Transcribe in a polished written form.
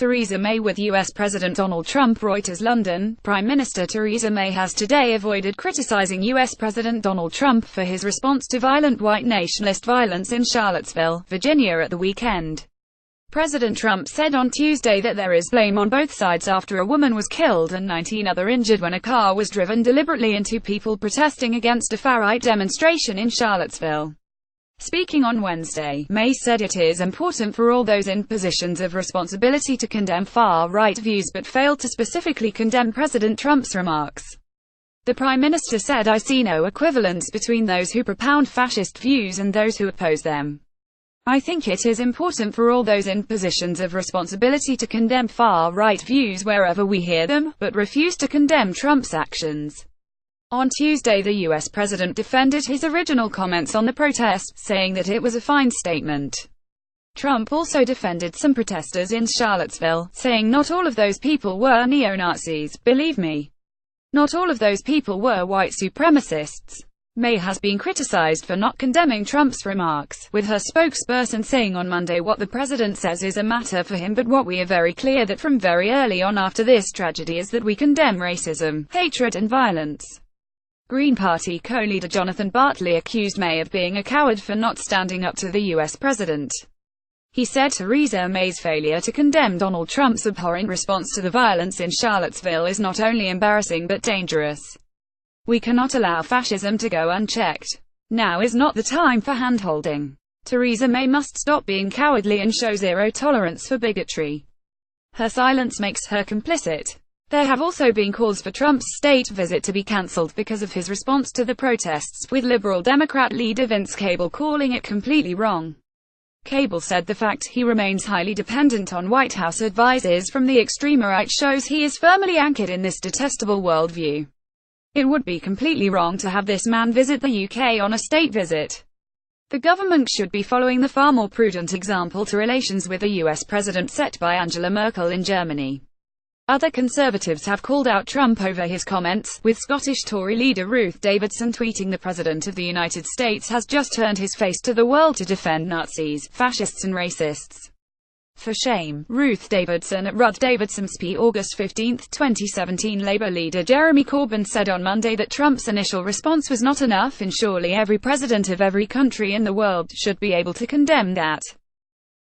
Theresa May with US President Donald Trump. Reuters. London. Prime Minister Theresa May has today avoided criticizing US President Donald Trump for his response to violent white nationalist violence in Charlottesville, Virginia at the weekend. President Trump said on Tuesday that there is blame on both sides after a woman was killed and 19 others injured when a car was driven deliberately into people protesting against a far-right demonstration in Charlottesville. Speaking on Wednesday, May said it is important for all those in positions of responsibility to condemn far-right views but failed to specifically condemn President Trump's remarks. The Prime Minister said, "I see no equivalence between those who propound fascist views and those who oppose them. I think it is important for all those in positions of responsibility to condemn far-right views wherever we hear them, but refuse to condemn Trump's actions." On Tuesday, the US president defended his original comments on the protests, saying that it was a fine statement. Trump also defended some protesters in Charlottesville, saying, "Not all of those people were neo-Nazis, believe me. Not all of those people were white supremacists." May has been criticized for not condemning Trump's remarks, with her spokesperson saying on Monday, "What the president says is a matter for him, but what we are very clear that from very early on after this tragedy is that we condemn racism, hatred and violence." Green Party co-leader Jonathan Bartley accused May of being a coward for not standing up to the US president. He said Theresa May's failure to condemn Donald Trump's abhorrent response to the violence in Charlottesville is not only embarrassing but dangerous. "We cannot allow fascism to go unchecked. Now is not the time for hand-holding. Theresa May must stop being cowardly and show zero tolerance for bigotry. Her silence makes her complicit." There have also been calls for Trump's state visit to be cancelled because of his response to the protests, with Liberal Democrat leader Vince Cable calling it completely wrong. Cable said the fact he remains highly dependent on White House advisors from the extreme right shows he is firmly anchored in this detestable worldview. "It would be completely wrong to have this man visit the UK on a state visit. The government should be following the far more prudent example to relations with the US president set by Angela Merkel in Germany." Other conservatives have called out Trump over his comments, with Scottish Tory leader Ruth Davidson tweeting, "The President of the United States has just turned his face to the world to defend Nazis, fascists and racists. For shame." Ruth Davidson at Ruth Davidson SP. August 15, 2017. Labour leader Jeremy Corbyn said on Monday that Trump's initial response was not enough and surely every president of every country in the world should be able to condemn that.